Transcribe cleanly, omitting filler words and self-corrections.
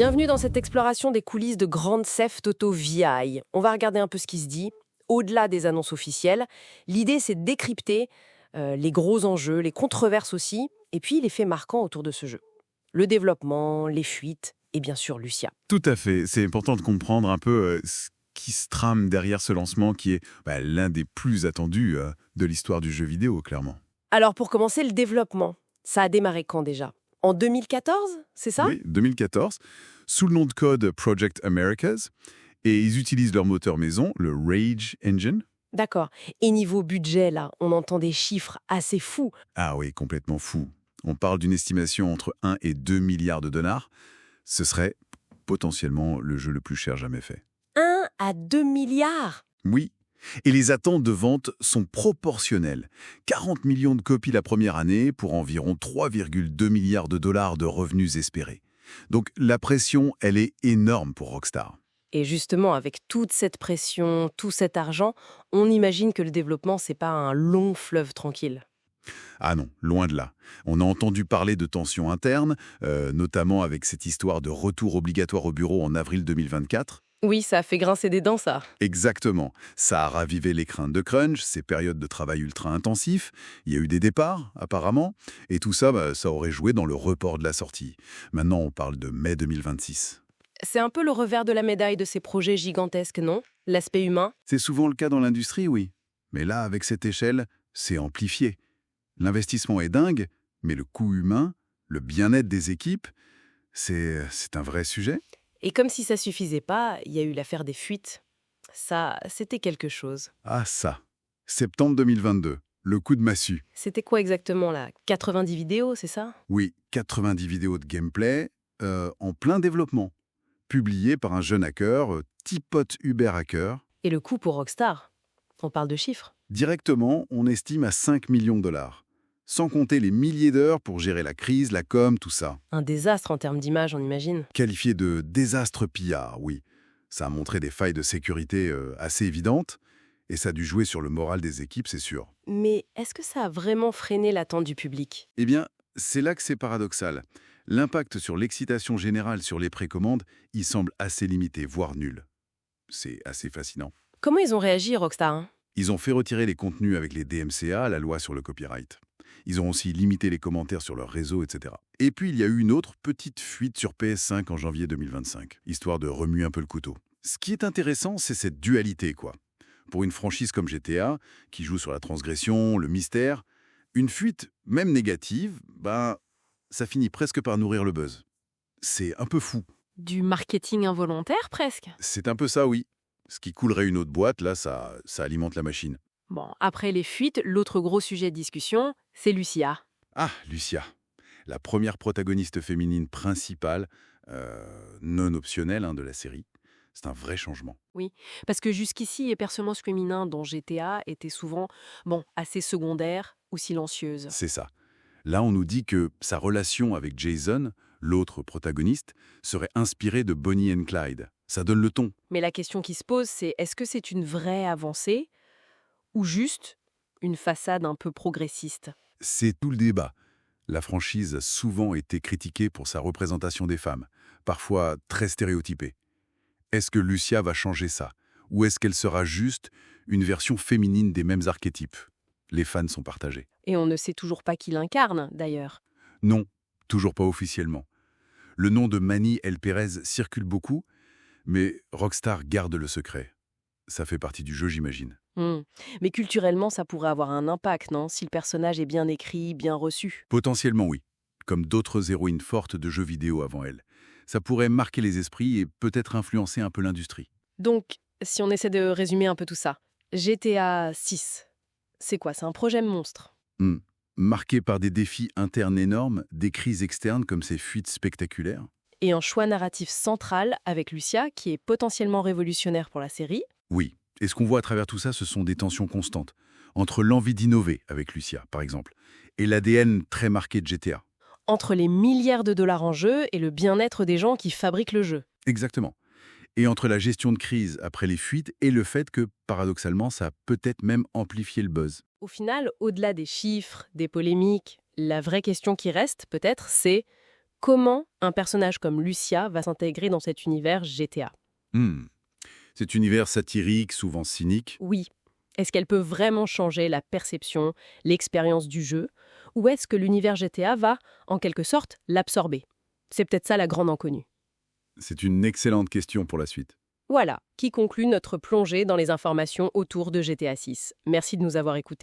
Bienvenue dans cette exploration des coulisses de Grand Theft Auto VI. On va regarder un peu ce qui se dit, au-delà des annonces officielles. L'idée, c'est de décrypter les gros enjeux, les controverses aussi, et puis les faits marquants autour de ce jeu. Le développement, les fuites, et bien sûr Lucia. Tout à fait. C'est important de comprendre un peu ce qui se trame derrière ce lancement qui est l'un des plus attendus de l'histoire du jeu vidéo, clairement. Alors pour commencer, le développement, ça a démarré quand déjà? En 2014, c'est ça? Oui, 2014, sous le nom de code Project Americas, et ils utilisent leur moteur maison, le Rage Engine. D'accord. Et niveau budget, là, on entend des chiffres assez fous. Ah oui, complètement fou. On parle d'une estimation entre 1 et 2 milliards de dollars. Ce serait potentiellement le jeu le plus cher jamais fait. 1 à 2 milliards! Oui. Et les attentes de vente sont proportionnelles. 40 millions de copies la première année pour environ 3,2 milliards de dollars de revenus espérés. Donc la pression, elle est énorme pour Rockstar. Et justement, avec toute cette pression, tout cet argent, on imagine que le développement, c'est pas un long fleuve tranquille. Ah non, loin de là. On a entendu parler de tensions internes, notamment avec cette histoire de retour obligatoire au bureau en avril 2024. Oui, ça a fait grincer des dents, ça. Exactement. Ça a ravivé les craintes de crunch, ces périodes de travail ultra intensifs. Il y a eu des départs, apparemment. Et tout ça, ça aurait joué dans le report de la sortie. Maintenant, on parle de mai 2026. C'est un peu le revers de la médaille de ces projets gigantesques, non? L'aspect humain. C'est souvent le cas dans l'industrie, oui. Mais là, avec cette échelle, c'est amplifié. L'investissement est dingue, mais le coût humain, le bien-être des équipes, c'est un vrai sujet. Et comme si ça suffisait pas, il y a eu l'affaire des fuites. Ça, c'était quelque chose. Ah ça, septembre 2022, le coup de massue. C'était quoi exactement, là? 90 vidéos, c'est ça? Oui, 90 vidéos de gameplay en plein développement, publiées par un jeune hacker, tipote Uber Hacker. Et le coût pour Rockstar? On parle de chiffres. Directement, on estime à 5 millions de dollars. Sans compter les milliers d'heures pour gérer la crise, la com, tout ça. Un désastre en termes d'image, on imagine. Qualifié de désastre pillard, oui. Ça a montré des failles de sécurité assez évidentes, et ça a dû jouer sur le moral des équipes, c'est sûr. Mais est-ce que ça a vraiment freiné l'attente du public? Eh bien, c'est là que c'est paradoxal. L'impact sur l'excitation générale sur les précommandes, il semble assez limité, voire nul. C'est assez fascinant. Comment ils ont réagi, Rockstar, hein? Ils ont fait retirer les contenus avec les DMCA, la loi sur le copyright. Ils ont aussi limité les commentaires sur leur réseau, etc. Et puis, il y a eu une autre petite fuite sur PS5 en janvier 2025, histoire de remuer un peu le couteau. Ce qui est intéressant, c'est cette dualité, quoi. Pour une franchise comme GTA, qui joue sur la transgression, le mystère, une fuite, même négative, ça finit presque par nourrir le buzz. C'est un peu fou. Du marketing involontaire, presque. C'est un peu ça, oui. Ce qui coulerait une autre boîte, là, ça alimente la machine. Bon, après les fuites, l'autre gros sujet de discussion, c'est Lucia. Ah, Lucia, la première protagoniste féminine principale, non optionnelle de la série. C'est un vrai changement. Oui, parce que jusqu'ici, les personnages féminins dans GTA étaient souvent, assez secondaires ou silencieuses. C'est ça. Là, on nous dit que sa relation avec Jason, l'autre protagoniste, serait inspirée de Bonnie and Clyde. Ça donne le ton. Mais la question qui se pose, c'est est-ce que c'est une vraie avancée ou juste une façade un peu progressiste? C'est tout le débat. La franchise a souvent été critiquée pour sa représentation des femmes, parfois très stéréotypée. Est-ce que Lucia va changer ça? Ou est-ce qu'elle sera juste une version féminine des mêmes archétypes? Les fans sont partagés. Et on ne sait toujours pas qui l'incarne, d'ailleurs. Non, toujours pas officiellement. Le nom de Manny El Pérez circule beaucoup, mais Rockstar garde le secret. Ça fait partie du jeu, j'imagine. Mais culturellement, ça pourrait avoir un impact, non? Si le personnage est bien écrit, bien reçu. Potentiellement, oui. Comme d'autres héroïnes fortes de jeux vidéo avant elle. Ça pourrait marquer les esprits et peut-être influencer un peu l'industrie. Donc, si on essaie de résumer un peu tout ça, GTA 6, c'est quoi? C'est un projet monstre. Marqué par des défis internes énormes, des crises externes comme ces fuites spectaculaires. Et un choix narratif central avec Lucia, qui est potentiellement révolutionnaire pour la série. Oui, et ce qu'on voit à travers tout ça, ce sont des tensions constantes. Entre l'envie d'innover avec Lucia, par exemple, et l'ADN très marqué de GTA. Entre les milliards de dollars en jeu et le bien-être des gens qui fabriquent le jeu. Exactement. Et entre la gestion de crise après les fuites et le fait que, paradoxalement, ça a peut-être même amplifié le buzz. Au final, au-delà des chiffres, des polémiques, la vraie question qui reste, peut-être, c'est comment un personnage comme Lucia va s'intégrer dans cet univers GTA? Cet univers satirique, souvent cynique, Oui. Est-ce qu'elle peut vraiment changer la perception, l'expérience du jeu? Ou est-ce que l'univers GTA va, en quelque sorte, l'absorber? C'est peut-être ça la grande inconnue. c'est une excellente question pour la suite. Voilà, qui conclut notre plongée dans les informations autour de GTA 6. Merci de nous avoir écoutés.